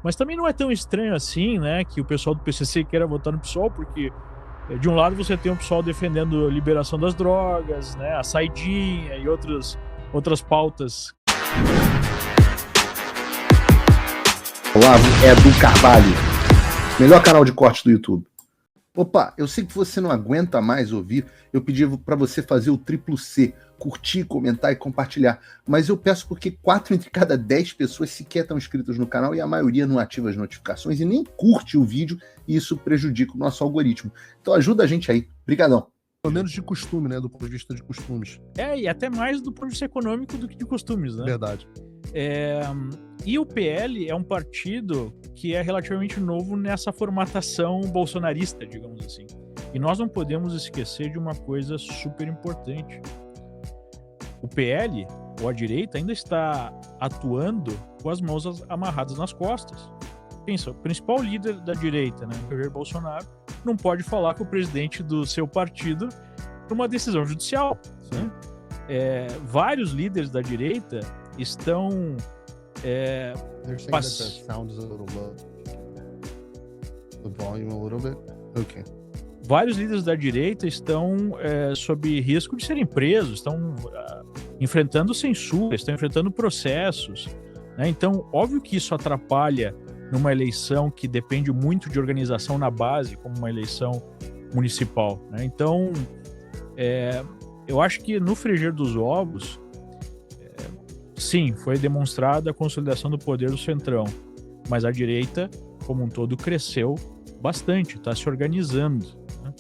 Mas também não é tão estranho assim, né, que o pessoal do PCC queira votar no PSOL, porque de um lado você tem o pessoal defendendo a liberação das drogas, né, a saidinha e outras pautas. Olavo Edu Carvalho, melhor canal de corte do YouTube. Opa, eu sei que você não aguenta mais ouvir, eu pedi para você fazer o triplo C, curtir, comentar e compartilhar, mas eu peço porque 4 entre cada 10 pessoas sequer estão inscritas no canal e a maioria não ativa as notificações e nem curte o vídeo e isso prejudica o nosso algoritmo. Então ajuda a gente aí, brigadão. Pelo menos de costume, né, do ponto de vista de costumes. E até mais do ponto de vista econômico do que de costumes, né? Verdade. E o PL é um partido que é relativamente novo nessa formatação bolsonarista, digamos assim. E nós não podemos esquecer de uma coisa super importante. O PL, ou a direita, ainda está atuando com as mãos amarradas nas costas. Pensa, o principal líder da direita, né, Jair Bolsonaro, não pode falar com o presidente do seu partido por uma decisão judicial. Né? Vários líderes da direita estão... Vários líderes da direita estão sob risco de serem presos, estão enfrentando censura, estão enfrentando processos. Né? Então, óbvio que isso atrapalha numa eleição que depende muito de organização na base, como uma eleição municipal. Né? Então, eu acho que no frigir dos ovos, sim, foi demonstrada a consolidação do poder do Centrão, mas a direita, como um todo, cresceu bastante, está se organizando. Né?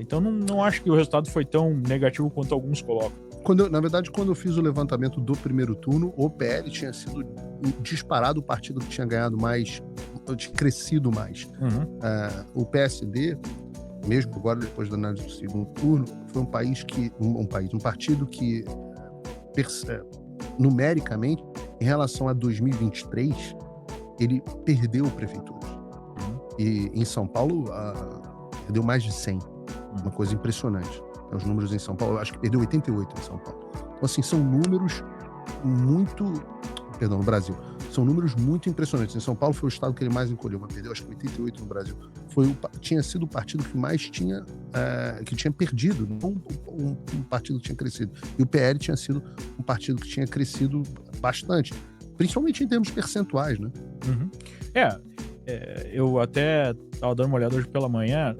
Então, não acho que o resultado foi tão negativo quanto alguns colocam. Na verdade, quando eu fiz o levantamento do primeiro turno, o PL tinha sido disparado o partido que tinha ganhado mais, tinha crescido mais. Uhum. O PSD, mesmo agora depois da análise do segundo turno, foi um partido que numericamente, em relação a 2023, ele perdeu prefeituras. E em São Paulo, perdeu mais de 100. Uma coisa impressionante. Os números em São Paulo, eu acho que perdeu 88 em São Paulo. Então, assim, são números no Brasil, são números muito impressionantes. Em São Paulo foi o estado que ele mais encolheu, mas perdeu acho que 88 no Brasil. Tinha sido o partido que mais tinha perdido, não um partido que tinha crescido. E o PL tinha sido um partido que tinha crescido bastante, principalmente em termos percentuais, né? Uhum. Eu até estava dando uma olhada hoje pela manhã.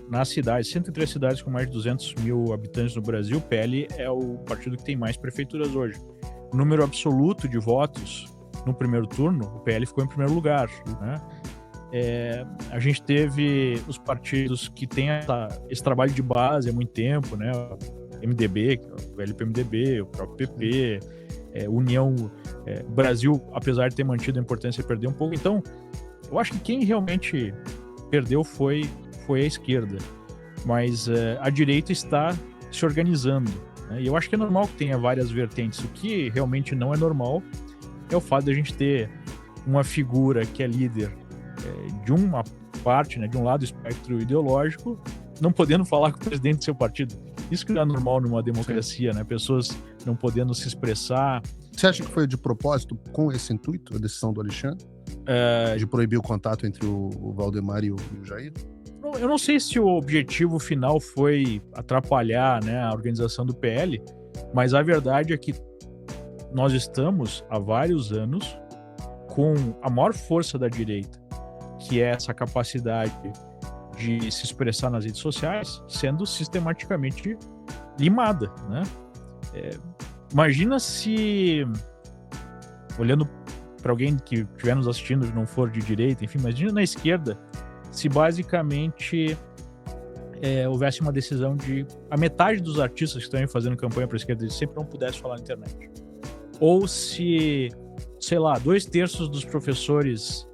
Nas cidades, 103 cidades com mais de 200 mil habitantes no Brasil, o PL é o partido que tem mais prefeituras hoje. O número absoluto de votos no primeiro turno, o PL ficou em primeiro lugar. Né? A gente teve os partidos que têm esse trabalho de base há muito tempo, né? O MDB, o velho PMDB, o próprio PP, União Brasil, apesar de ter mantido a importância, perdeu um pouco. Então, eu acho que quem realmente perdeu foi a esquerda, mas a direita está se organizando. Né? E eu acho que é normal que tenha várias vertentes. O que realmente não é normal é o fato de a gente ter uma figura que é líder de uma parte, né, de um lado do espectro ideológico, não podendo falar com o presidente do seu partido. Isso que não é normal numa democracia, né? Pessoas não podendo se expressar. Você acha que foi de propósito, com esse intuito, a decisão do Alexandre? De proibir o contato entre o Valdemar e o Jair? Eu não sei se o objetivo final foi atrapalhar, né, a organização do PL, mas a verdade é que nós estamos há vários anos com a maior força da direita, que é essa capacidade de se expressar nas redes sociais, sendo sistematicamente limada. Né? Imagina se, olhando para alguém que estiver nos assistindo e não for de direita, enfim, imagina na esquerda, se basicamente houvesse uma decisão de a metade dos artistas que estão aí fazendo campanha para a esquerda sempre não pudesse falar na internet. Ou se, sei lá, 2/3 dos professores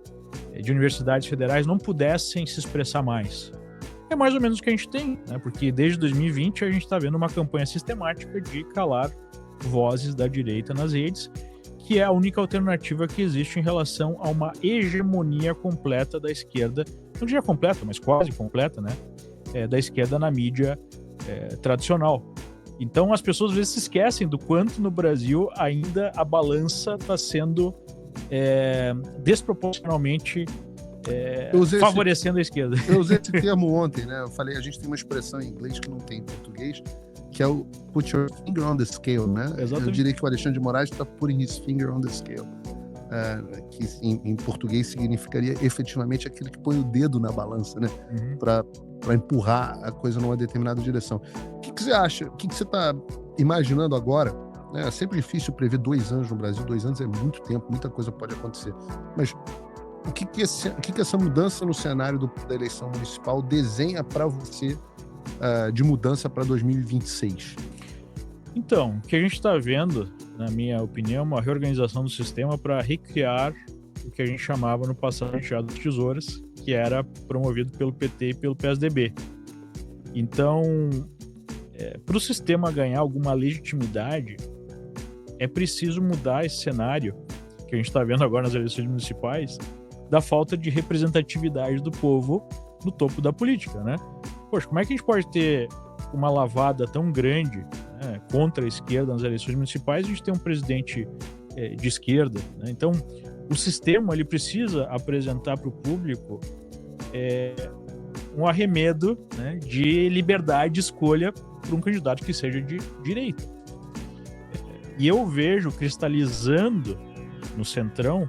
de universidades federais não pudessem se expressar mais. É mais ou menos o que a gente tem, né? Porque desde 2020 a gente está vendo uma campanha sistemática de calar vozes da direita nas redes, que é a única alternativa que existe em relação a uma hegemonia completa da esquerda, não diria completa, mas quase completa, né? Da esquerda na mídia tradicional. Então as pessoas às vezes se esquecem do quanto no Brasil ainda a balança está sendo desproporcionalmente Eu favorecendo a esquerda. Eu usei esse termo ontem, né? Eu falei, a gente tem uma expressão em inglês que não tem em português, que é o put your finger on the scale, né? Exatamente. Eu diria que o Alexandre de Moraes está putting his finger on the scale. Que em português significaria efetivamente aquele que põe o dedo na balança, né? Uhum. Para empurrar a coisa numa determinada direção. O que você acha? O que você está imaginando agora? É sempre difícil prever 2 anos no Brasil. 2 anos é muito tempo, muita coisa pode acontecer. Mas o que essa mudança no cenário da eleição municipal desenha para você de mudança para 2026? Então, o que a gente está vendo, na minha opinião, é uma reorganização do sistema para recriar o que a gente chamava no passado de teatro de tesouras, que era promovido pelo PT e pelo PSDB. Então, para o sistema ganhar alguma legitimidade, é preciso mudar esse cenário que a gente está vendo agora nas eleições municipais, da falta de representatividade do povo no topo da política, né? Poxa, como é que a gente pode ter uma lavada tão grande, né, contra a esquerda nas eleições municipais? A gente tem um presidente de esquerda, né? Então, o sistema ele precisa apresentar para o público um arremedo, né, de liberdade de escolha para um candidato que seja de direita. E eu vejo cristalizando no Centrão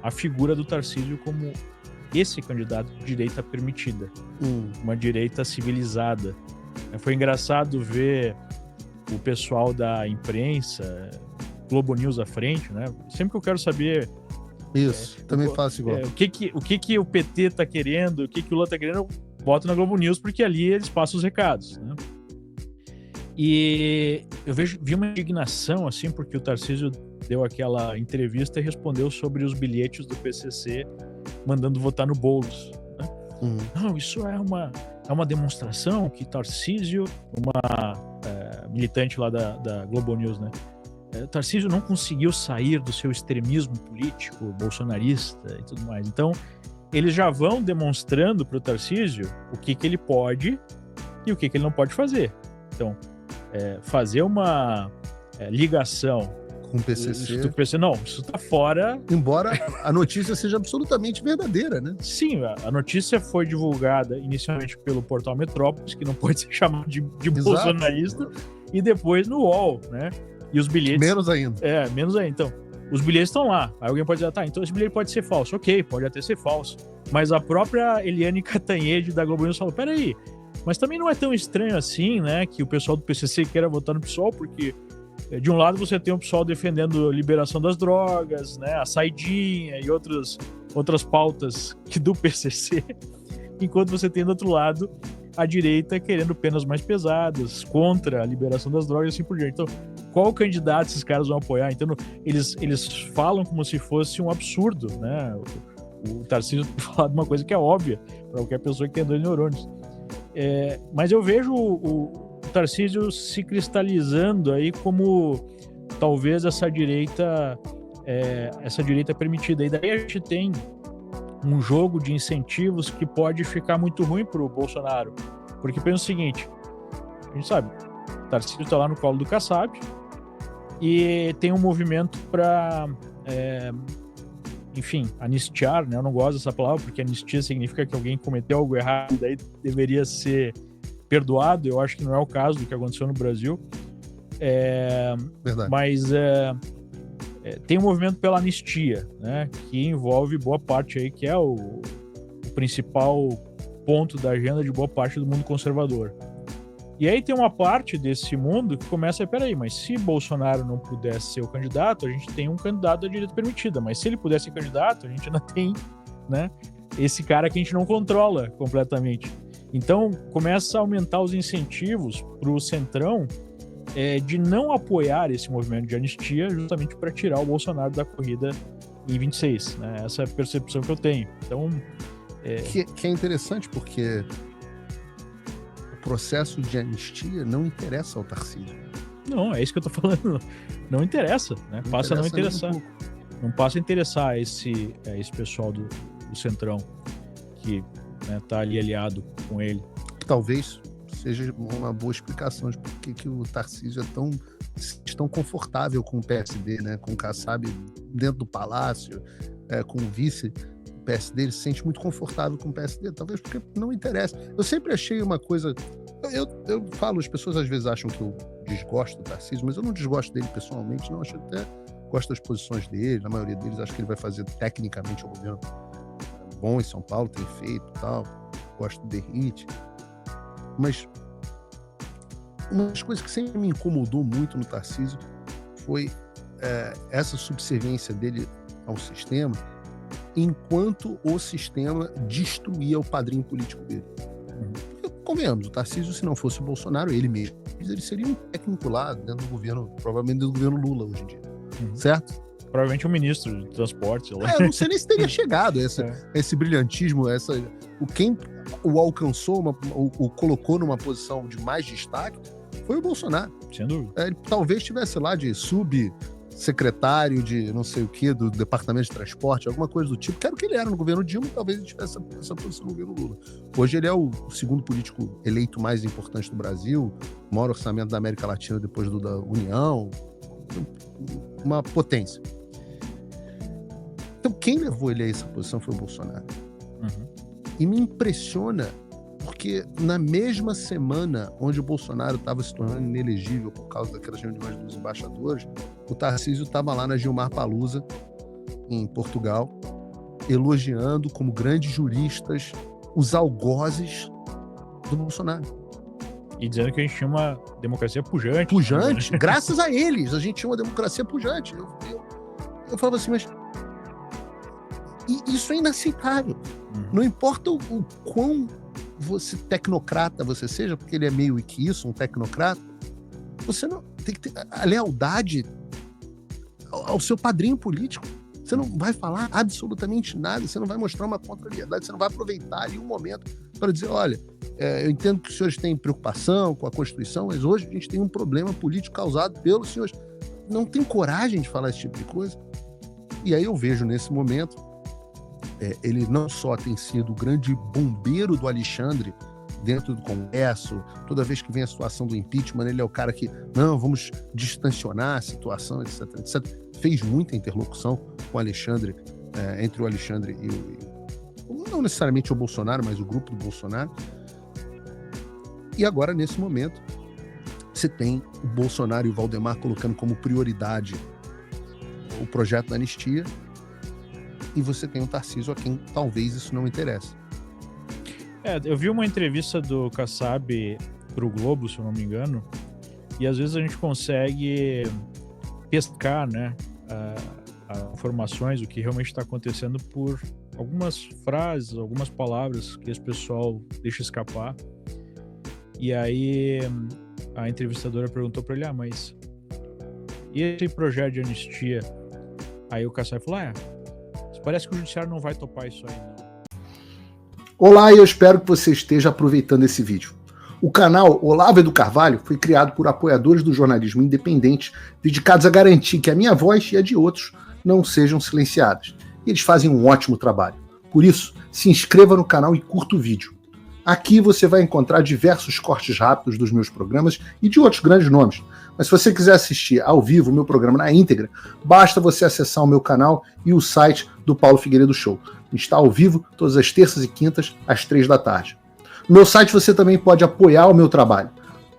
a figura do Tarcísio como esse candidato de direita permitida, uma direita civilizada. Foi engraçado ver o pessoal da imprensa, Globo News à frente, né? Sempre que eu quero saber... Isso, também faço igual. O que o PT tá querendo, o que o Lula tá querendo, eu boto na Globo News, porque ali eles passam os recados, né? E eu vi uma indignação, assim, porque o Tarcísio deu aquela entrevista e respondeu sobre os bilhetes do PCC mandando votar no Boulos, né? Não, isso é uma demonstração que Tarcísio, uma militante lá da Globo News, né? Tarcísio não conseguiu sair do seu extremismo político, bolsonarista e tudo mais. Então, eles já vão demonstrando para o Tarcísio o que ele pode e o que ele não pode fazer. Então, fazer uma ligação com o PCC. Não, isso está fora. Embora a notícia seja absolutamente verdadeira, né? Sim, a notícia foi divulgada inicialmente pelo portal Metrópolis, que não pode ser chamado de bolsonarista, e depois no UOL, né? E os bilhetes... Menos ainda. Menos ainda. Então, os bilhetes estão lá. Aí alguém pode dizer, tá, então esse bilhete pode ser falso. Ok, pode até ser falso. Mas a própria Eliane Cantanhede da Globo News falou, peraí, mas também não é tão estranho assim, né, que o pessoal do PCC queira votar no PSOL, porque de um lado você tem o PSOL defendendo a liberação das drogas, né, a saidinha e outras pautas do PCC, enquanto você tem do outro lado a direita querendo penas mais pesadas, contra a liberação das drogas e assim por diante. Então, qual candidato esses caras vão apoiar? Então, eles falam como se fosse um absurdo, né? O Tarcísio fala de uma coisa que é óbvia para qualquer pessoa que tem 2 neurônios. Mas eu vejo o Tarcísio se cristalizando aí como talvez essa direita permitida. E daí a gente tem um jogo de incentivos que pode ficar muito ruim pro Bolsonaro. Porque pensa o seguinte, a gente sabe, o Tarcísio tá lá no colo do Kassab e tem um movimento para, enfim, anistiar, né? Eu não gosto dessa palavra, porque anistia significa que alguém cometeu algo errado e daí deveria ser perdoado. Eu acho que não é o caso do que aconteceu no Brasil. Verdade. Mas tem um movimento pela anistia, né, que envolve boa parte aí, que é o principal ponto da agenda de boa parte do mundo conservador. E aí tem uma parte desse mundo que começa, peraí, mas se Bolsonaro não pudesse ser o candidato, a gente tem um candidato da direita permitida, mas se ele pudesse ser candidato, a gente ainda tem, né, esse cara que a gente não controla completamente. Então começa a aumentar os incentivos para o Centrão de não apoiar esse movimento de anistia, justamente para tirar o Bolsonaro da corrida em 26, né? Essa é a percepção que eu tenho. Então, que é interessante, porque o processo de anistia não interessa ao Tarcísio. Não, é isso que eu tô falando. Não interessa, né? Passa a não interessar. Não passa a interessar esse pessoal do Centrão que, né, tá ali aliado com ele. Talvez seja uma boa explicação de por que o Tarcísio é tão confortável com o PSD, né? Com o Kassab dentro do palácio, com o vice PSD, ele se sente muito confortável com o PSD, talvez porque não interessa. Eu sempre achei uma coisa... Eu falo, as pessoas às vezes acham que eu desgosto do Tarcísio, mas eu não desgosto dele pessoalmente, não. Acho até... Gosto das posições dele, na maioria deles acho que ele vai fazer tecnicamente o governo bom em São Paulo, tem feito e tal. Gosto do Derrite. Mas uma das coisas que sempre me incomodou muito no Tarcísio foi essa subserviência dele ao sistema, enquanto o sistema destruía o padrinho político dele. Convenhamos, o Tarcísio, se não fosse o Bolsonaro, ele mesmo, ele seria um técnico lá dentro do governo, provavelmente dentro do governo Lula hoje em dia. Certo? Provavelmente um ministro de transporte. Eu não sei nem se teria chegado esse brilhantismo, quem o alcançou, o colocou numa posição de mais destaque foi o Bolsonaro. Sem dúvida. Ele talvez estivesse lá de subsecretário de não sei o que, do Departamento de Transporte, alguma coisa do tipo, que era o que ele era no governo Dilma, talvez ele tivesse essa posição no governo Lula. Hoje ele é o segundo político eleito mais importante do Brasil, o maior orçamento da América Latina depois do da União, uma potência. Então, quem levou ele a essa posição foi o Bolsonaro. E me impressiona porque na mesma semana onde o Bolsonaro estava se tornando inelegível por causa daquelas reuniões dos embaixadores, o Tarcísio estava lá na Gilmar Palusa, em Portugal, elogiando como grandes juristas os algozes do Bolsonaro. E dizendo que a gente tinha uma democracia pujante. Pujante? Né? Graças a eles, a gente tinha uma democracia pujante. Eu falava assim, mas isso é inaceitável. Não importa o quão tecnocrata você seja, porque ele é meio que isso, um tecnocrata, você não tem que ter a lealdade ao seu padrinho político. Você não vai falar absolutamente nada, você não vai mostrar uma contrariedade, você não vai aproveitar ali um momento para dizer, olha, eu entendo que os senhores têm preocupação com a Constituição, mas hoje a gente tem um problema político causado pelos senhores. Não tem coragem de falar esse tipo de coisa. E aí eu vejo nesse momento, ele não só tem sido o grande bombeiro do Alexandre dentro do Congresso, toda vez que vem a situação do impeachment, ele é o cara que, não, vamos distanciar a situação, etc, etc. Fez muita interlocução com o Alexandre, entre o Alexandre e não necessariamente o Bolsonaro, mas o grupo do Bolsonaro. E agora, nesse momento, você tem o Bolsonaro e o Valdemar colocando como prioridade o projeto da anistia, e você tem o Tarcísio a quem talvez isso não interesse. Eu vi uma entrevista do Kassab pro Globo, se eu não me engano, e às vezes a gente consegue pescar, né, informações, o que realmente está acontecendo por algumas frases, algumas palavras que esse pessoal deixa escapar. E aí a entrevistadora perguntou para ele, mas e esse projeto de anistia? Aí o Kassab falou, parece que o judiciário não vai topar isso aí, não. Olá, e eu espero que você esteja aproveitando esse vídeo. O canal Olavo do Carvalho foi criado por apoiadores do jornalismo independente, dedicados a garantir que a minha voz e a de outros não sejam silenciadas. E eles fazem um ótimo trabalho. Por isso, se inscreva no canal e curta o vídeo. Aqui você vai encontrar diversos cortes rápidos dos meus programas e de outros grandes nomes. Mas se você quiser assistir ao vivo o meu programa na íntegra, basta você acessar o meu canal e o site do Paulo Figueiredo Show. Está ao vivo todas as terças e quintas, às 3 da tarde. No meu site você também pode apoiar o meu trabalho.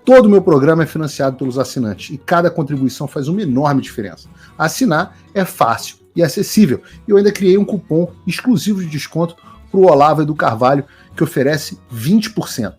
Todo o meu programa é financiado pelos assinantes e cada contribuição faz uma enorme diferença. Assinar é fácil e acessível. E eu ainda criei um cupom exclusivo de desconto para o Olavo do Carvalho, que oferece 20%.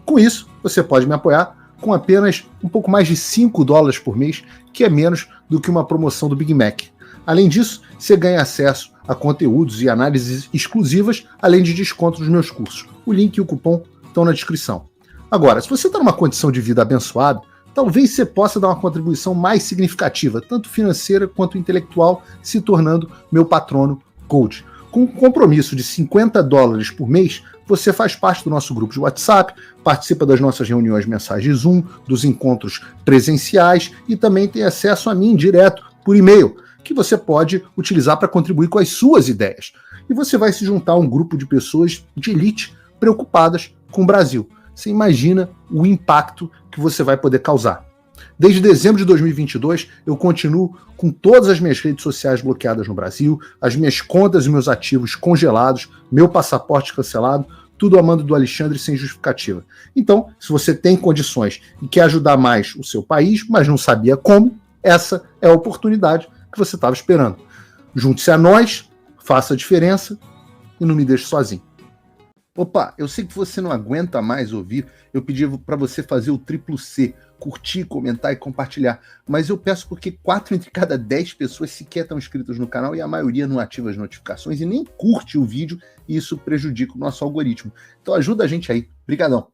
Com isso, você pode me apoiar com apenas um pouco mais de $5 por mês, que é menos do que uma promoção do Big Mac. Além disso, você ganha acesso a conteúdos e análises exclusivas, além de desconto nos meus cursos. O link e o cupom estão na descrição. Agora, se você está numa condição de vida abençoada, talvez você possa dar uma contribuição mais significativa, tanto financeira quanto intelectual, se tornando meu patrono Gold. Com um compromisso de $50 por mês, você faz parte do nosso grupo de WhatsApp, participa das nossas reuniões mensais de Zoom, dos encontros presenciais e também tem acesso a mim direto por e-mail, que você pode utilizar para contribuir com as suas ideias. E você vai se juntar a um grupo de pessoas de elite preocupadas com o Brasil. Você imagina o impacto que você vai poder causar. Desde dezembro de 2022, eu continuo com todas as minhas redes sociais bloqueadas no Brasil, as minhas contas e meus ativos congelados, meu passaporte cancelado, tudo a mando do Alexandre sem justificativa. Então, se você tem condições e quer ajudar mais o seu país, mas não sabia como, essa é a oportunidade que você estava esperando. Junte-se a nós, faça a diferença e não me deixe sozinho. Opa, eu sei que você não aguenta mais ouvir, eu pedi para você fazer o triplo C, curtir, comentar e compartilhar, mas eu peço porque 4 entre cada 10 pessoas sequer estão inscritas no canal e a maioria não ativa as notificações e nem curte o vídeo e isso prejudica o nosso algoritmo. Então ajuda a gente aí. Obrigadão.